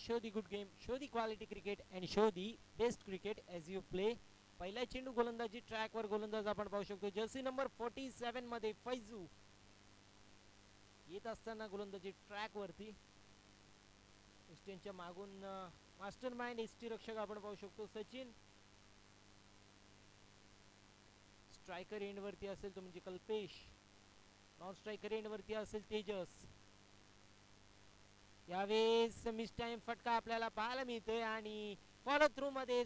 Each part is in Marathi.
show the good game, show the quality cricket and show the best cricket as you play. पहिला चेंडू गोलंदाजी ट्रॅकवर गोलंदाज आपण पाहू शकतो जर्सी नंबर 47 मध्ये फैजू येत असताना गोलंदाजी ट्रॅकवरती. वेस्टर्नच्या मागून मास्टर माइंड एसटी रक्षक आपण पाहू शकतो सचिन. स्ट्रायकर एंड वरती असेल तो म्हणजे कल्पेश. नॉन स्ट्रायकर एंड वरती असेल तेजस. यावेळेस मिस टाइम फटका आपल्याला पाहायला मिळतोय आणि फॉलो थ्रू मध्ये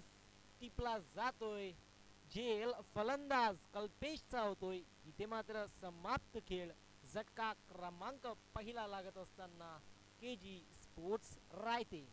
टिपला जातोय. झेल फलंदाज कल्पेशचा होतोय. इथे मात्र समाप्त खेळ. झटका क्रमांक पहिला लागत असताना केजी स्पोर्ट्स रायते.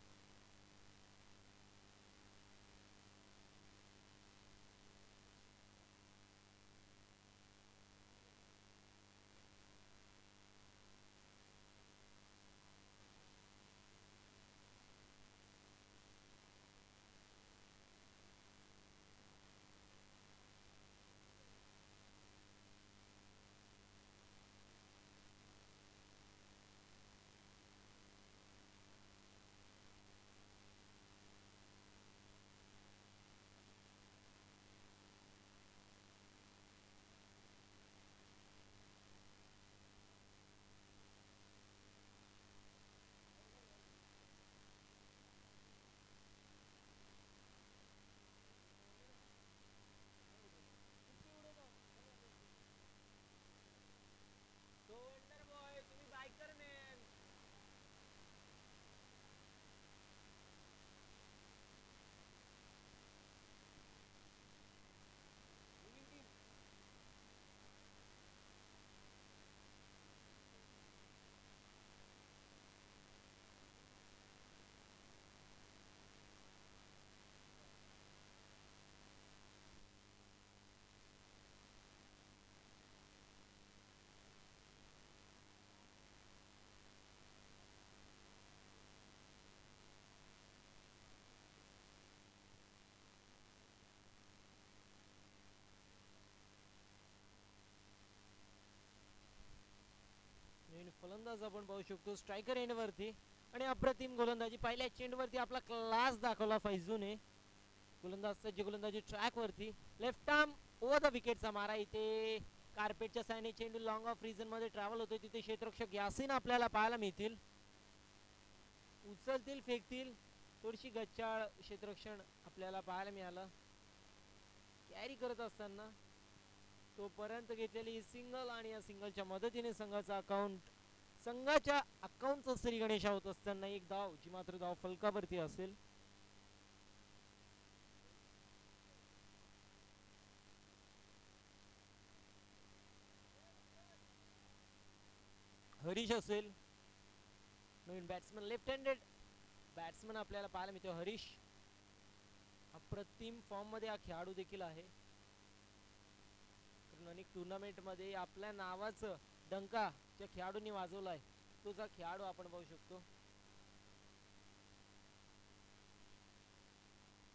फलंदाज आपण पाहू शकतो स्ट्रायकर एंड वरती आणि अप्रतिम गोलंदाजी. पहिल्या चेंडूवरती आपला क्लास दाखवला फैजूने. गोलंदाज सज्ज गोलंदाजी ट्रॅक वरती. लेफ्ट आर्म ओव्हर द विकेटचा मारा. इथे कार्पेटच्या सायने चेंडू लॉंग ऑफ रिजन मध्ये ट्रॅव्हल होतोय. तिथे क्षेत्ररक्षक यासीन आपल्याला पाहायला मिळतील. उचलतील फेकतील. थोडीशी गच्चाळ क्षेत्ररक्षण आपल्याला पाहायला मिळालं. कॅरी करत असताना तोपर्यंत घेतलेली सिंगल आणि या सिंगलच्या मदतीने संघाच्या अकाउंटचा श्री गणेशा होत असताना एक धाव जी मात्र धाव फलकावरती असेल. हरीश असेल नवीन बॅट्समन. लेफ्ट हँडेड बॅट्समन आपल्याला पाहायला मिळतो हरीश. अप्रतिम फॉर्म मध्ये हा खेळाडू देखील आहे. अनेक टुर्नामेंट मध्ये आपल्या नावाचं डंका ज्या खेळाडूंनी वाजवलाय तोचा खेळाडू आपण पाहू शकतो.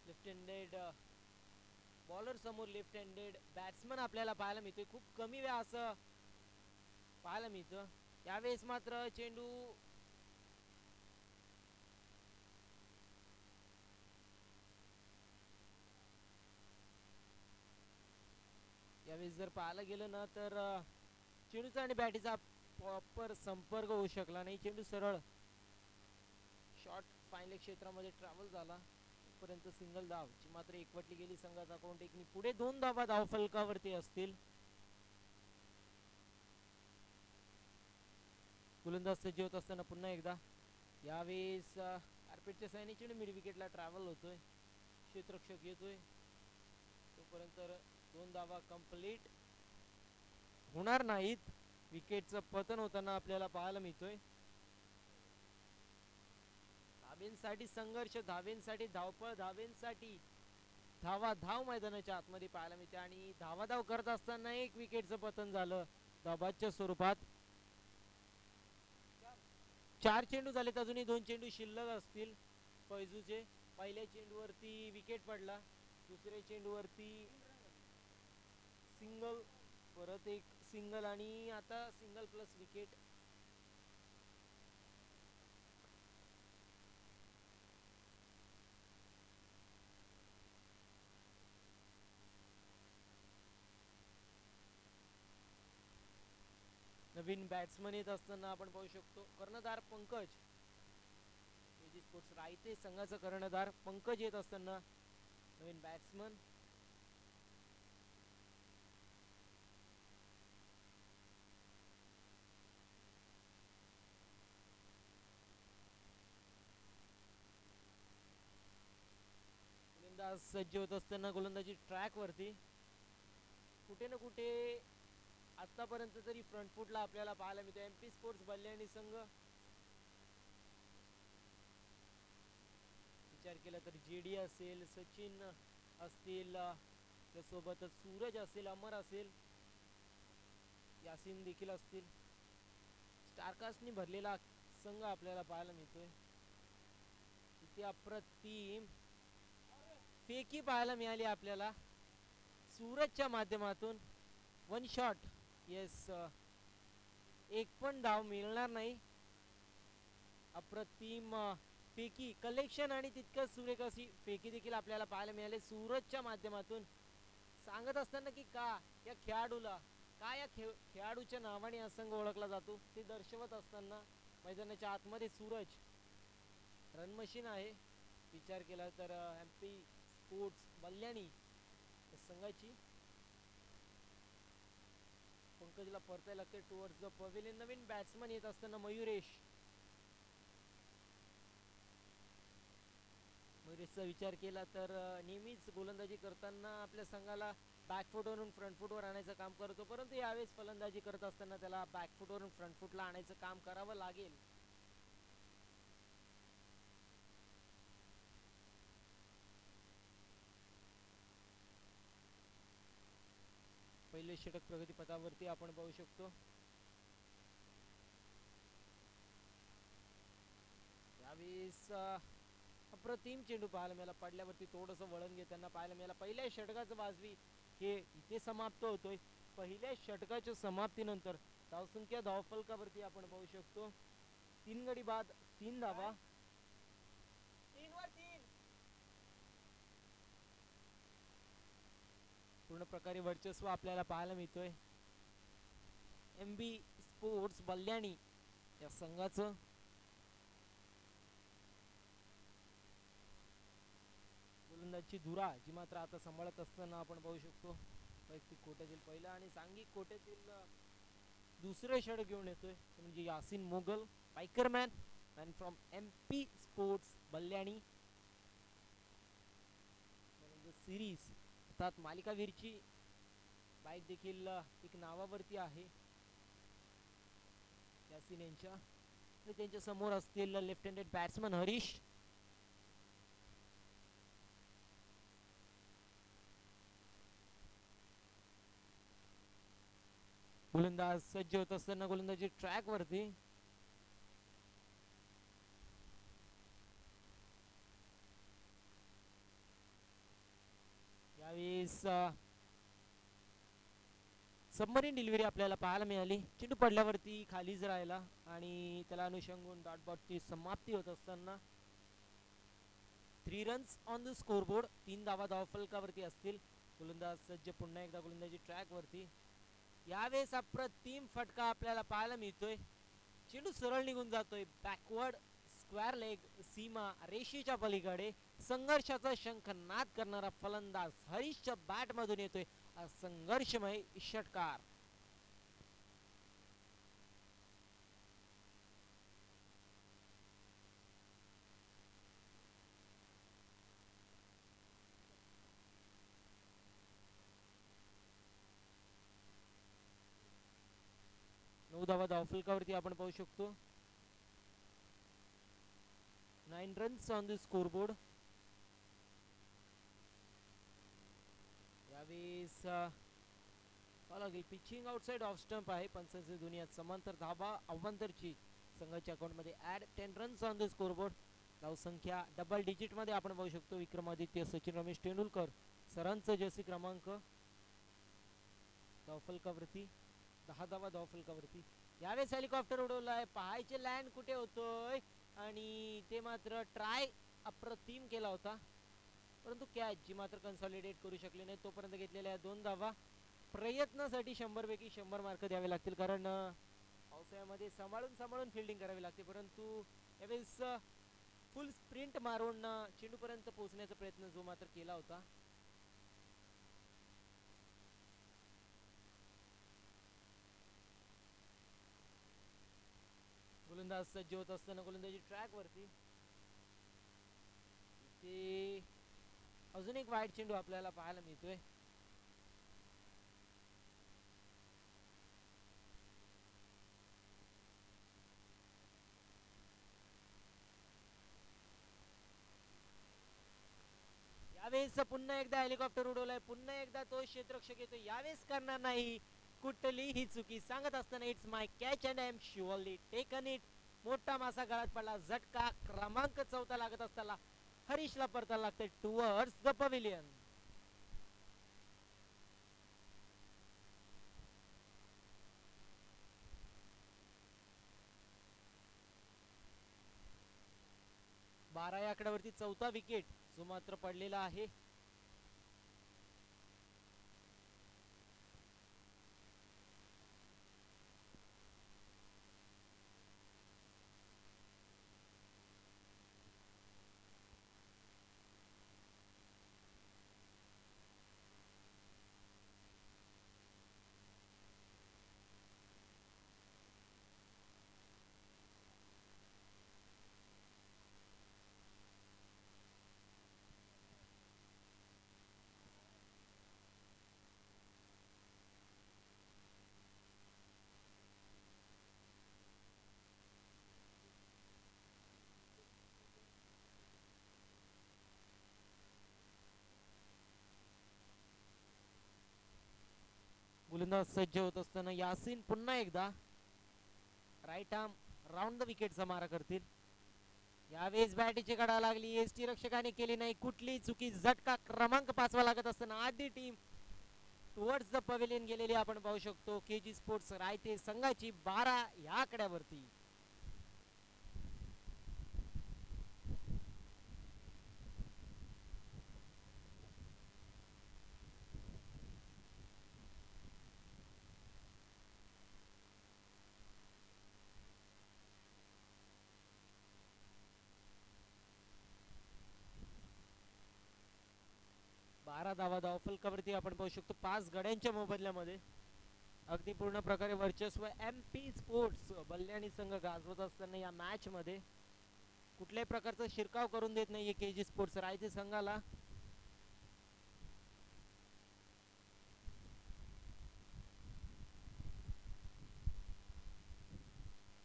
लेफ्ट हँडेड बॉलर समोर लेफ्ट हँडेड बॅट्समन आपल्याला पाहायला मिळतोय. खूप कमी वेळा असं पाहायला मिळतं. यावेळेस मात्र चेंडू यावेळेस जर पाहायला गेलं ना तर चेंडूचा आणि बॅटीचा प्रॉपर संपर्क होऊ शकला नाही. चेंडू सरळ शॉर्ट फायनल क्षेत्रामध्ये ट्रॅव्हल झाला. पर्यंत सिंगल धाव जी मात्र एकवटली गेली. संघाचा अकाउंट एकनी पुढे 2 धावा धाव फलकावरती असतील. गोलंदाज सज्ज होत असताना पुन्हा एकदा यावेळेस कार्पेटच्या सायने चेंडू मिड विकेटला ट्रॅव्हल होतोय. क्षेत्ररक्षक येतोय तोपर्यंत 2 धावा कंप्लीट होणार नाहीत. विकेटचं पतन होताना आपल्याला पाहायला मिळतोय. धावेंसाठी संघर्ष, धावेंसाठी धावपळ, धावेंसाठी धाव मैदानाच्या आतमध्ये पाहायला मिळते आणि धाव करत असताना एक विकेटचं पतन झालं धाबाच्या स्वरूपात. 4 चेंडू झालेत. अजूनही 2 चेंडू शिल्लक असतील फैजूचे. पहिल्या चेंडूवरती विकेट पडला. दुसऱ्या चेंडूवरती सिंगल, परत एक सिंगल आणि आता सिंगल प्लस विकेट. नवीन बॅट्समन येत असताना आपण पाहू शकतो कर्णधार पंकज, एजी स्पोर्ट्स रायते संघाचा कर्णधार पंकज येत असताना नवीन बॅट्समन. गोलंदाज सज्ज होत असताना गोलंदाजी ट्रॅक वरती. कुठे ना कुठे आतापर्यंत तरी फ्रंट फुटला आपल्याला पाहायला मिळतो एमपी स्पोर्ट्स बल्याणी संघ. विचार केला तर जेडी असेल, सचिन असतील, त्यासोबतच सूरज असेल, अमर असेल, यासिन देखील असतील. स्टारकास्टनी भरलेला संघ आपल्याला पाहायला मिळतोय. किती अप्रतिम फेकी पाहायला मिळाली आपल्याला सूरजच्या माध्यमातून. वन शॉट, येस, एक पण धाव मिळणार नाही. अप्रतिम फेकी कलेक्शन आणि तितकंच सुरेख अशी फेकी देखील आपल्याला पाहायला मिळाले सूरजच्या माध्यमातून. सांगत असताना की का या खेळाडूला, का या खेळाडूच्या नावाने हा संघ ओळखला जातो ते दर्शवत असताना मैदानाच्या आतमध्ये सूरज रन मशीन आहे. विचार केला तर एमपी स्पोर्ट्स बल्याणी संघाची. पंकजला परतायला लागते towards the pavilion. Naveen batsman येत असताना मयुरेशचा विचार केला तर नेहमीच गोलंदाजी करताना आपल्या संघाला बॅकफुटवरून फ्रंटफुटवर आणायचं काम करतो, परंतु यावेळेस फलंदाजी करत असताना त्याला बॅकफुटवरून फ्रंटफुटला आणायचं काम करावं लागेल. पहिले षटक प्रगतीपथावरती आपण पाहू शकतो. यावेळेस अप्रतिम चेंडू पाहायला मिळाला. पडल्यावरती थोडस वळण घेताना पाहायला मिळाला. पहिल्या षटकाचं वाजवी हे इथे समाप्त होतोय. पहिल्या षटकाच्या समाप्तीनंतर धावसंख्या धावफलकावरती आपण पाहू शकतो 3 गडी बाद 3 धावा. 3 वर 3 पूर्ण प्रकारे वर्चस्व आपल्याला पाहायला मिळतोय एमबी स्पोर्ट्स बल्याणी या संघाचं. गोलंदाजची धुरा जी मात्र आता सांभाळत असताना आपण पाहू शकतो वैयक्तिक कोट्यातील पहिला आणि सांघिक कोट्यातील दुसरे षटक घेऊन येतोय म्हणजे यासिन मोगल बायकरमॅन मॅन फ्रॉम एमपी स्पोर्ट्स बल्याणी. सिरीज अर्थात मालिकावीरची बाईक देखील एक नावावरती आहे यासिन यांच्या. त्यांच्या समोर असतील लेफ्ट हँडेड बॅट्समन हरीश. गोलंदाज सज्ज होत असताना गोलंदाजी ट्रॅक वरती. यावेळेस सबमरीन डिलिव्हरी आपल्याला पाहायला मिळाली. चेंडू पडल्यावरती खालीच राहिला आणि त्याला अनुषंगून डॉट बॉटची समाप्ती होत असताना 3 रन्स ऑन द स्कोरबोर्ड. 3 धावा धावफलकावरती असतील. गोलंदाज सज्ज पुन्हा एकदा गोलंदाजी ट्रॅक वरती. यावेळेस अप्रतिम फटका आपल्याला पाहायला मिळतोय. चेंडू सरळ निघून जातोय बॅकवर्ड स्क्वेअर लेग सीमा रेषेच्या पलीकडे. संघर्षाचा शंखनाद करणारा फलंदाज हरीशच्या बॅट मधून येतोय संघर्षमय षटकार. नऊ धावा धावफलकावरती आपण पाहू शकतो. 9 रन्स ऑन द स्कोरबोर्ड. यावेळेस लागेल पिचिंग आउटसाइड ऑफ स्टंप आहे. पंचांचे दुनियात समांतर धावा अवंतरची संघाच्या अकाउंट मध्ये add 10 runs on the scoreboard. धावसंख्या डबल डिजिट मध्ये आपण पाहू शकतो. विक्रमादित्य सचिन रमेश तेंडुलकर सरांचा जर्सी क्रमांक. धावफलकावरती 10 धावा धावफलकावरती. यावेळेस हेलिकॉप्टर उडवलाय. पाहायचे लँड कुठे होतोय आणि ते मात्र ट्राय अप्रतिम केला होता परंतु कॅच जी मात्र कन्सॉलिडेट करू शकले नाही. तोपर्यंत घेतलेल्या 2 धावा प्रयत्नासाठी 100 पैकी 100 मार्क द्यावे लागतील कारण पावसाळ्यामध्ये सांभाळून सांभाळून फिल्डिंग करावी लागते, परंतु यावेळेस फुल स्प्रिंट मारून चेंडूपर्यंत पोहोचण्याचा प्रयत्न जो मात्र केला होता. गोलंदाज सज्ज होत असताना गोलंदाजी ट्रॅक वरती इथे अजून एक वाईट चेंडू आपल्याला पाहायला मिळतोय. यावेळेस पुन्हा एकदा हेलिकॉप्टर उडवलाय, पुन्हा एकदा तो क्षेत्ररक्षक येतो, यावेळेस करणार नाही कुठलीही चुकी. सांगत असताना it's my catch and I am surely taken it. मोठा मासा गळात पडला, झटका क्रमांक 14 लागत असताना हरीशला परतायला लागते टुवर्ड्स द पवेलियन. बारा या आकड्यावरती चौथा विकेट जो मात्र पडलेला आहे. गोलंदाज सज्ज होत असताना यासीन पुन्हा एकदा राईट आर्म राऊंड द विकेटचा मारा करतील. यावेळेस बॅटीची कडा लागली, एसटी रक्षकाने केली नाही कुठली चुकी. झटका क्रमांक 5 लागत असताना आधी टीम टुवर्ड्स द पवेलियन गेलेली आपण पाहू शकतो. केजी स्पोर्ट्स रायते संघाची 12 या आकड्यावरती. बारा धावा धाव फलकावरती आपण पाहू शकतो 5 गड्यांच्या मोबदल्यामध्ये. अगदी पूर्ण प्रकारे वर्चस्व एमपी स्पोर्ट्स बल्याणी संघ गाजवत असताना या मॅच मध्ये कुठल्याही प्रकारचा शिरकाव करून देत नाहीये केजी स्पोर्ट्स रायते संघाला.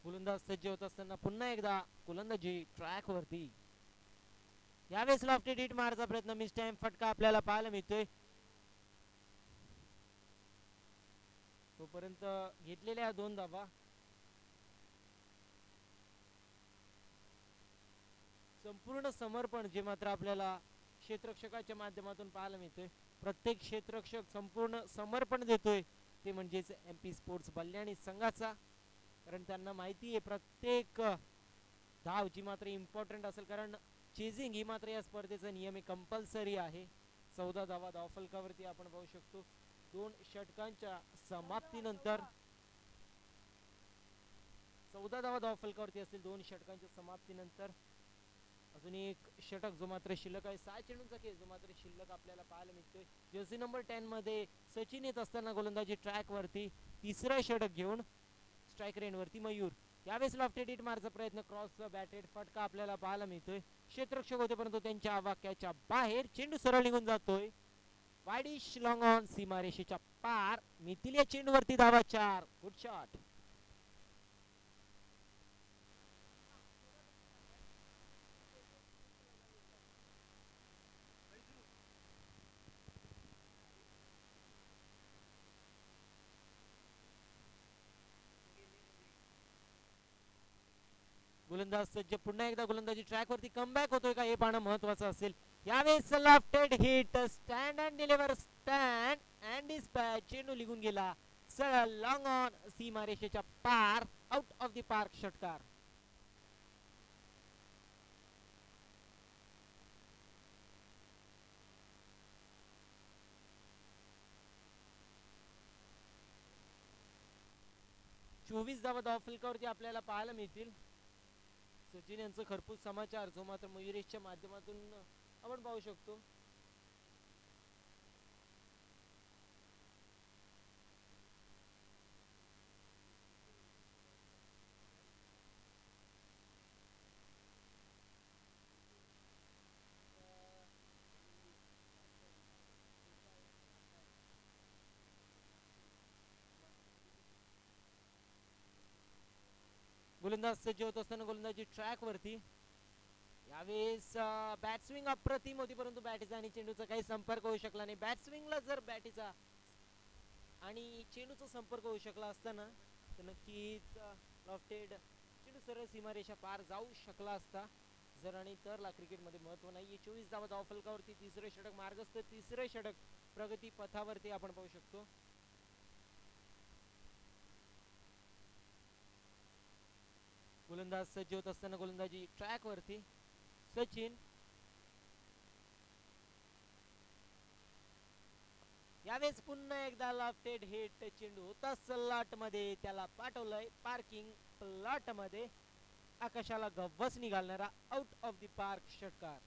गोलंदाज सज्ज होत असताना पुन्हा एकदा गोलंदाजी ट्रॅक वरती. यावेळेस लॉफ्टेड हिट मारचा प्रयत्न, मिस टाइम फटका आपल्याला पाहायला मिळतोय. तोपर्यंत घेतलेल्या 2 धावा. संपूर्ण समर्पण जे मात्र आपल्याला क्षेत्ररक्षकाच्या माध्यमातून पाहायला मिळतोय. प्रत्येक क्षेत्ररक्षक संपूर्ण समर्पण देतोय, ते म्हणजेच एमपी स्पोर्ट्स बल्याणी संघाचा. कारण त्यांना माहिती आहे प्रत्येक धाव जी मात्र इम्पॉर्टंट असेल, कारण चेजिंग ही मात्र या स्पर्धेचा नियम आहे, कंपल्सरी आहे. 14 धावा धावफलकावरती आपण पाहू शकतो. 2 षटकांच्या समाप्तीनंतर 14 धावा धावफलकावरती असतील 2 षटकांच्या समाप्तीनंतर. अजून एक षटक जो मात्र शिल्लक आहे, 6 चेंडूंचा खेळ जो मात्र शिल्लक आपल्याला पाहायला मिळतोय. जर्सी नंबर 10 मध्ये सचिन येत असताना गोलंदाजी ट्रॅक वरती तिसरा षटक घेऊन स्ट्राईक रेंज वरती मयूर. यावेळेस लॉफ्टेड हिट मारचा प्रयत्न, क्रॉस बॅटेड फटका आपल्याला पाहायला मिळतोय. क्षेत्ररक्षक होते परंतु त्यांच्या आवाक्याच्या बाहेर चेंडू सरळ निघून जातोय. वाईडिश लॉंग ऑन सीमारेषेच्या पार. मितील या चेंडूवरती धावा 4. Good shot. गोलंदाज सज्ज, पुन्हा एकदा गोलंदाजी ट्रॅक वरती कमबॅक होतोय का हे पाहणं महत्वाचं असेल. यावेळेस lofted hit, stand and deliver, stand and dispatch. चेंडू निघून गेला सरळ लॉंग ऑन सीमारेषेच्या पार. आउट ऑफ द पार्क षटकार. 24 धावा धावफलकावरती आपल्याला पाहायला मिळतील. सचिन यांचं खरपूस समाचार जो मात्र मयुरेशच्या माध्यमातून आपण पाहू शकतो. गोलंदाज सज्ज होत असताना गोलंदाजी ट्रॅक वरती. यावेळेस बॅट स्विंग अप्रतिम होती, परंतु बॅटीचा आणि चेंडूचा काही संपर्क होऊ शकला नाही. बॅट स्विंगला जर बॅटीचा आणि चेंडूचा संपर्क होऊ शकला असताना तर नक्कीच लॉफ्टेड चेंडू सरळ सीमारेषा पार जाऊ शकला असता. जर आणि तरला क्रिकेटमध्ये महत्व नाहीये. 24 धावा धावफलकावरती तिसरे षटक मार्गस्थ, तिसरे षटक प्रगती पथावरती आपण पाहू शकतो. गोलंदाज सज्ज होत असताना गोलंदाजी ट्रॅक वरती. सचिन यावेळेस पुन्हा एकदा लॉफ्टेड हिट, चेंडू होता सल्लाट मध्ये, त्याला पाठवलंय पार्किंग प्लॉट मध्ये. आकाशाला गव्वस घालणारा आउट ऑफ द पार्क षटकार.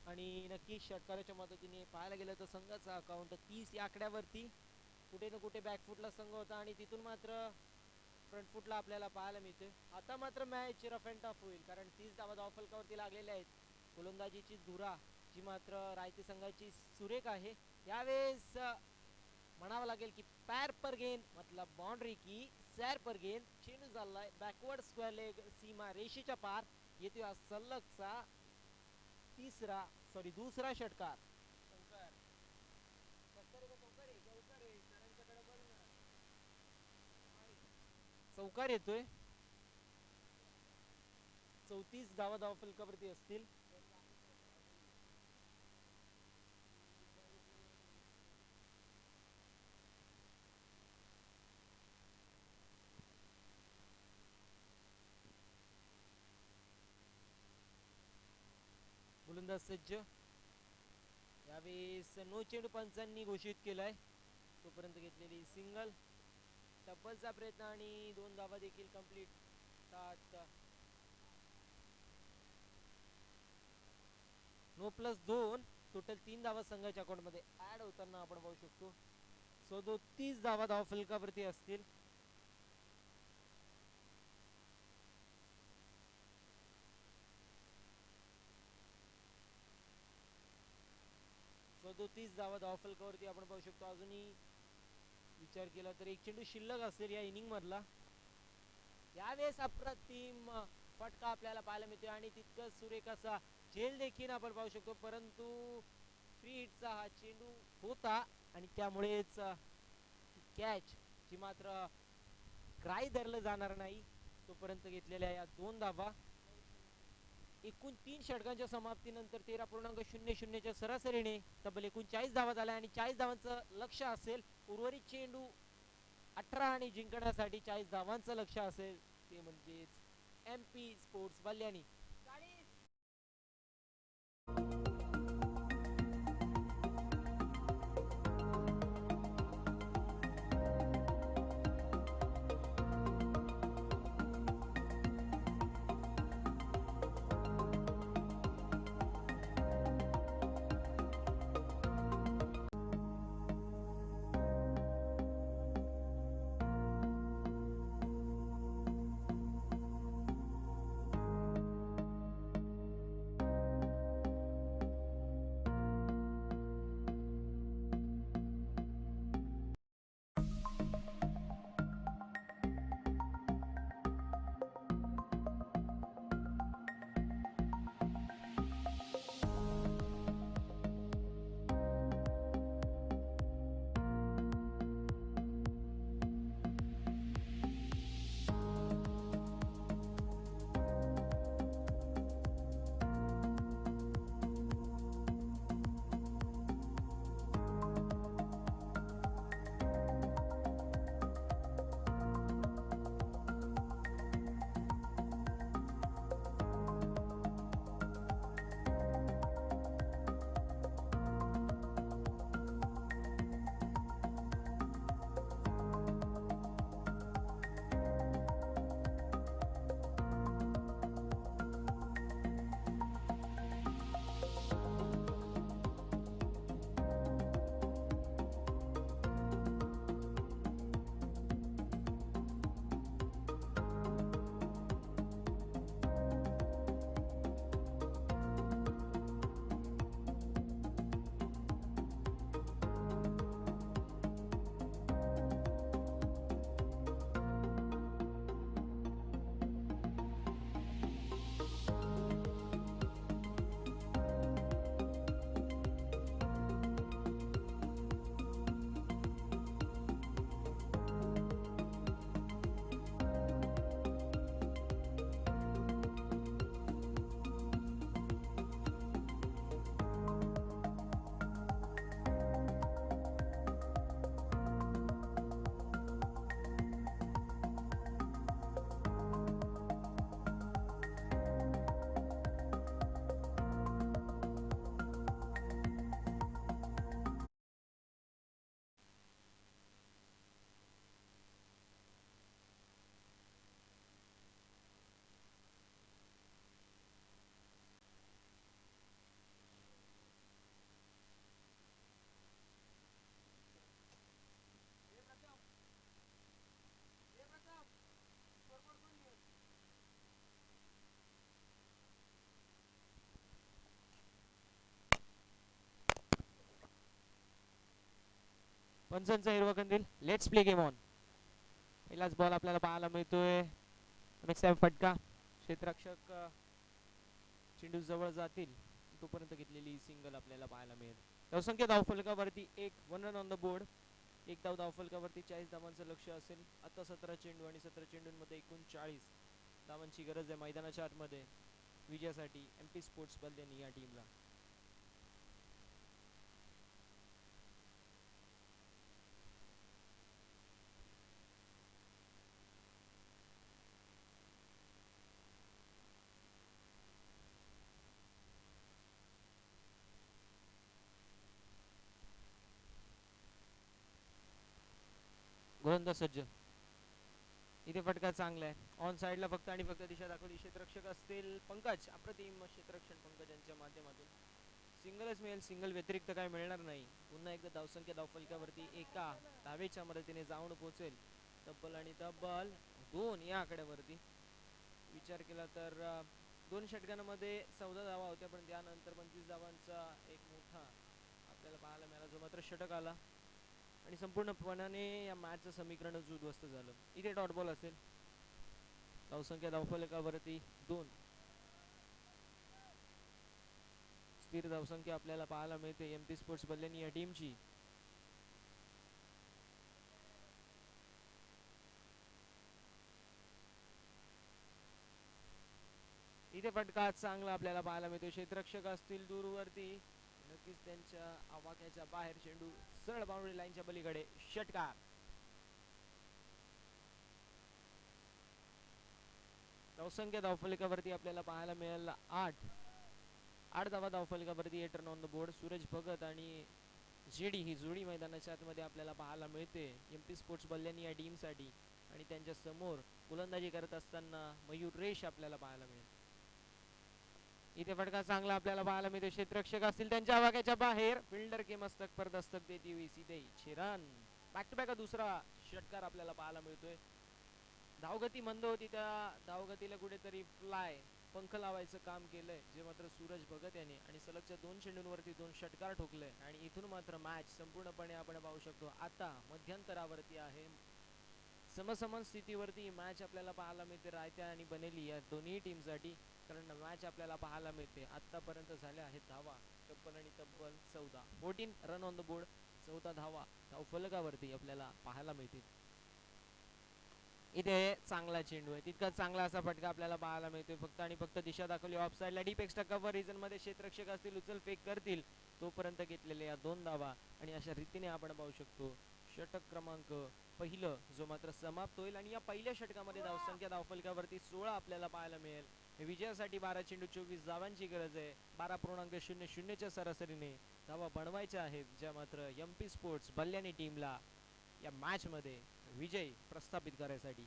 आणि नक्की षटकाराच्या मदतीने पाहायला गेलं तर संघाचा अकाउंट 30 या आकड्यावरती. कुठे ना कुठे बॅकफुटला संघ होता आणि तिथून मात्र फ्रंट फुटला आपल्याला पाहायला मिळते. आता मात्र मॅच रफ अँड टफ होईल, कारण 30 धावा धावफलकावरती लागलेल्या आहेत. गोलंदाजीची धुरा जी मात्र रायते संघाची सुरेख आहे. यावेळेस म्हणावं लागेल की पैर पर गेंद मतलब बाउंड्री की सैर पर गेंद. चेंडू चाललाय बॅकवर्ड स्क्वेअर लेग, सीमा रेषेच्या पार. येतोय हा सलगचा दुसरा षटकार. चौकार येतोय. 34 धावा धावफलकावरती असतील. गोलंदाज सज्ज. यावेळेस नो चेंडू पंचांनी घोषित केलाय. तोपर्यंत घेतलेली सिंगल, डबलचा प्रयत्न आणि 2 धावा देखील कंप्लीट. 9+2 टोटल 3 धावा संघाच्या अकाउंट मध्ये ऍड होताना आपण पाहू शकतो. 37 धावा धावफलकावरती असतील. धावा धावफलकावरती आपण पाहू शकतो. अजूनही विचार केला तर एक चेंडू शिल्लक असेल या इनिंग मधला. यावेळेस अप्रतिम फटका आपल्याला पाहायला मिळतो आणि तितकंच सुरेख असा झेल देखील आपण पाहू शकतो. परंतु फ्री हिटचा हा चेंडू होता आणि त्यामुळेच कॅच जी मात्र ग्राही धरलं जाणार नाही. तोपर्यंत घेतलेल्या या 2 धावा. एकूण 3 षटकांच्या समाप्तीनंतर 13.00 च्या सरासरीने तब्बल 39 धावा झाल्या आणि 40 धावांचं लक्ष असेल. उर्वरित चेंडू 18 आणि जिंकण्यासाठी 40 धावांचं लक्ष असेल, ते म्हणजेच MP स्पोर्ट्स बल्यानी. पंचांचा हिरवा कंदील. Let's play game on. पहिलाच बॉल आपल्याला पाहायला मिळतोय. नेक्स्ट टाइम फटका. क्षेत्ररक्षक चेंडू जवळ जातील तोपर्यंत घेतलेली सिंगल आपल्याला पाहायला मिळेल. धावसंख्या धावफलकावरती 1, 1 रन ऑन द बोर्ड. एक धाव धावफलकावरती 40 धावांचं लक्ष असेल. आता 17 चेंडू आणि 17 चेंडूंमध्ये एकूण 40 धावांची गरज आहे मैदानाच्या आतमध्ये विजयासाठी एमपी स्पोर्ट्स बल्यांनी या टीमला. गोलंदाज सज्ज. इथे फटका चांगला आहे. ऑन साइडला फक्त आणि फक्त दिशा दाखवली. क्षेत्ररक्षक असतील पंकज. अप्रतिम क्षेत्ररक्षण पंकज यांच्या माध्यमातून सिंगलच मिळेल. सिंगल व्यतिरिक्त काय मिळणार नाही. पुन्हा एकदा धावसंख्या धावफलकावरती एका धावेच्या मदतीने जाऊन पोहोचेल. तब्बल आणि तब्बल 2 या आकड्यावरती विचार केला तर 2 षटकांमध्ये 14 धावा होत्या, पण त्यानंतर 25 धावांचा एक मोठा आपल्याला पाहायला मिळाला, जो मात्र षटक आला आणि संपूर्णपणाने या मॅचचं समीकरणच उद्ध्वस्त झालं. इथे डॉट बॉल असेल. धावसंख्या धावफलकावरती 2. स्थिर धावसंख्या आपल्याला पाहायला मिळते एमपी स्पोर्ट्स बल्यांनी या टीमची. इथे फटका चांगला आपल्याला पाहायला मिळतो. क्षेत्ररक्षक असतील दूरवरती, नक्कीच त्यांच्या आवाक्याच्या बाहेर चेंडू सरळ बाउंड्री लाईनच्या पलीकडे. षटकार. धावसंख्या धावफलकावरती आपल्याला पाहायला मिळेल 8. 8 धावा धावफलकावरती 8 run on the board. Suraj Bhagat आणि जेडी ही जोडी मैदानाच्या आतमध्ये आपल्याला पाहायला मिळते एमपी स्पोर्ट्स बल्यांनी या टीमसाठी. आणि त्यांच्या समोर गोलंदाजी करत असताना मयूर रेश आपल्याला पाहायला मिळेल. इथे फटका चांगला आपल्याला पाहायला मिळतो. क्षेत्ररक्षक असतील त्यांच्या आवाक्याच्या बाहेर. फिल्डर के मस्तक पर दस्तक देती हुई सीधे 6 रन. बॅक टू बॅक दुसरा षटकार आपल्याला पाहायला मिळतोय. धावगती मंद होती, त्या धावगतीला कुठेतरी फ्लाय पंख लावायचं काम केलंय, जे मात्र सूरज भगत याने, आणि सलगच्या 2 चेंडूंवरती 2 षटकार ठोकले. आणि इथून मात्र मॅच संपूर्णपणे आपण पाहू शकतो आता मध्यंतरावरती आहे. समसमान स्थितीवरती मॅच आपल्याला पाहायला मिळते रायत्या आणि बनेली या दोन्ही टीमसाठी. कारण मॅच आपल्याला पाहायला मिळते आतापर्यंत झाल्या आहेत धावा तब्बल आणि तब्बल 14. 14 रन ऑन द बोर्ड. 14 धावा धावफलकावरती आपल्याला पाहायला मिळतील. इथे चांगला चेंडू आहे. तितका चांगला असा फटका आपल्याला पाहायला मिळतोय. फक्त आणि फक्त दिशा दाखवली ऑफ साइडला. डीप एक्स्ट्रा कव्हर रिजन मध्ये क्षेत्ररक्षक असतील उचल फेक करतील तोपर्यंत घेतलेले या 2 धावा. आणि अशा रीतीने आपण पाहू शकतो षटक क्रमांक पहिलं जो मात्र समाप्त होईल. आणि या पहिल्या षटकामध्ये धावसंख्या धावफलकावरती 16 आपल्याला पाहायला मिळेल. विजयासाठी 12 चेंडू 24 धावांची गरज आहे. 12.00 च्या सरासरीने धावा बनवायच्या आहेत, ज्या मात्र एमपी स्पोर्ट्स बल्यांनी टीमला या मॅच मध्ये विजय प्रस्थापित करायसाठी.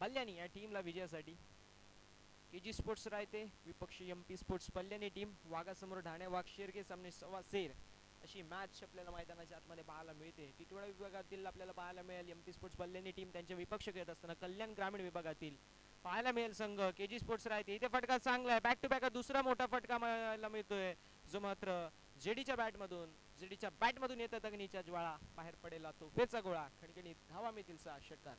बल्यांनी या टीमला विजयासाठी. केजी स्पोर्ट्स रायते विपक्ष एमपी स्पोर्ट्स बल्यांनी टीम. वाघासमोर ढाण्या वाघ शेर के सामने सवा शेर अशी मॅच आपल्याला मैदानाच्या आतमध्ये पाहायला मिळते. टिटवाळा विभागातील आपल्याला पाहायला मिळेल एमपी स्पोर्ट्स बल्यांनी टीम त्यांचे विपक्ष खेळत असताना कल्याण ग्रामीण विभागातील पाहायला मिळेल संघ केजी स्पोर्ट्स राहते. इथे फटका चांगला आहे. बॅक टू बॅक दुसरा मोठा फटका पाहायला मिळतोय, जो मात्र जेडीच्या बॅटमधून येतात अग्नीच्या ज्वाळा. बाहेर पडेला तो फेचा गोळा. खणखणीत धावा मिळतील 6. षटकार.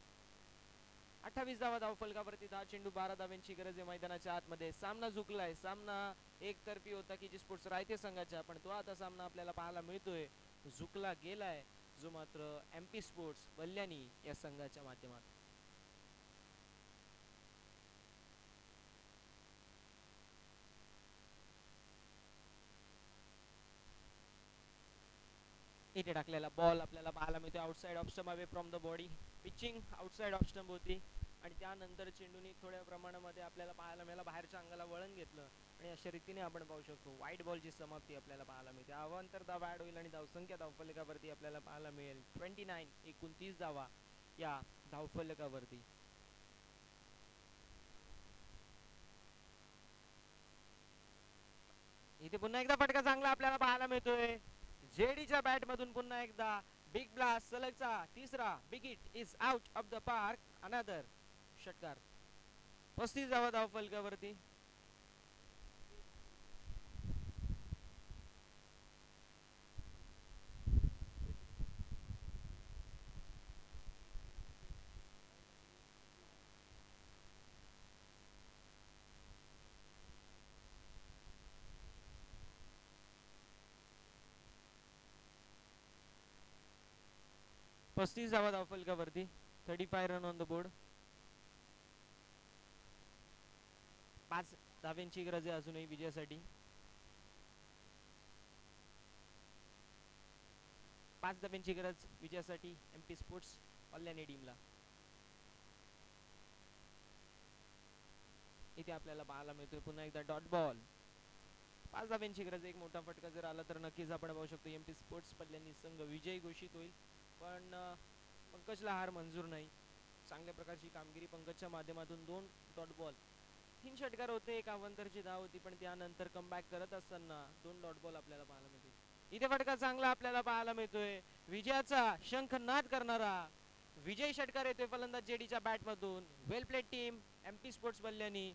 28 धावा धावफलकावरती 10 चेंडू 12 धाव्यांची गरज आहे मैदानाच्या आतमध्ये. सामना झुकलाय. सामना एकतर्फी होता की जी स्पोर्ट्स रायते संघाच्या, पण तो आता सामना आपल्याला पाहायला मिळतोय झुकला गेलाय, जो मात्र एमपी स्पोर्ट्स बल्यांनी या संघाच्या माध्यमात. इथे टाकलेला बॉल आपल्याला पाहायला मिळतो outside off stump away from the body. Pitching outside off stump होती आणि त्यानंतर चेंडूने थोड्या प्रमाणामध्ये आपल्याला पाहायला मिळाला बाहेरच्या अंगाला वळण घेतलं आणि अशा रीतीने आपण पाहू शकतो वाईट बॉलची समाप्ती आपल्याला पाहायला मिळते. अवांतर धाव ॲड होईल आणि धावसंख्या धावफलकावरती आपल्याला पाहायला मिळेल 29 धावा या धावफलकावरती. इथे पुन्हा एकदा फटका चांगला आपल्याला पाहायला मिळतोय जेडीच्या बॅट मधून. पुन्हा एकदा बिग ब्लास्ट सलगचा तिसरा. Big hit is out of the park. Another षटकार. 35 धावा धावफलकावरती. पस्तीस धावा धावफलकावरती. 35 रन ऑन द बोर्ड. 5 धाव्यांची गरज आहे अजूनही विजयासाठी. 5 धाव्यांची गरज विजयासाठी एमपी स्पोर्ट्स कल्याणी टीमला. इथे आपल्याला पाहायला मिळतोय पुन्हा एकदा डॉट बॉल. 5 धाव्यांची गरज. एक मोठा फटका जर आला तर नक्कीच आपण पाहू शकतो एमपी स्पोर्ट्स कल्याणी संघ विजयी घोषित होईल. पण पंकजला हार मंजूर नाही. चांगल्या प्रकारची कामगिरी पंकजच्या माध्यमातून. 2 डॉट बॉल. 3 षटकार होते. एक अवांतरची धाव होती पण त्यानंतर कमबॅक करत असताना 2 डॉट बॉल आपल्याला पाहायला मिळते. इथे फटका चांगला आपल्याला पाहायला मिळतोय. विजयाचा शंखनाद करणारा विजय षटकार येतोय फलंदाज जेडीच्या बॅट मधून. Well played team MP sports Kalyani.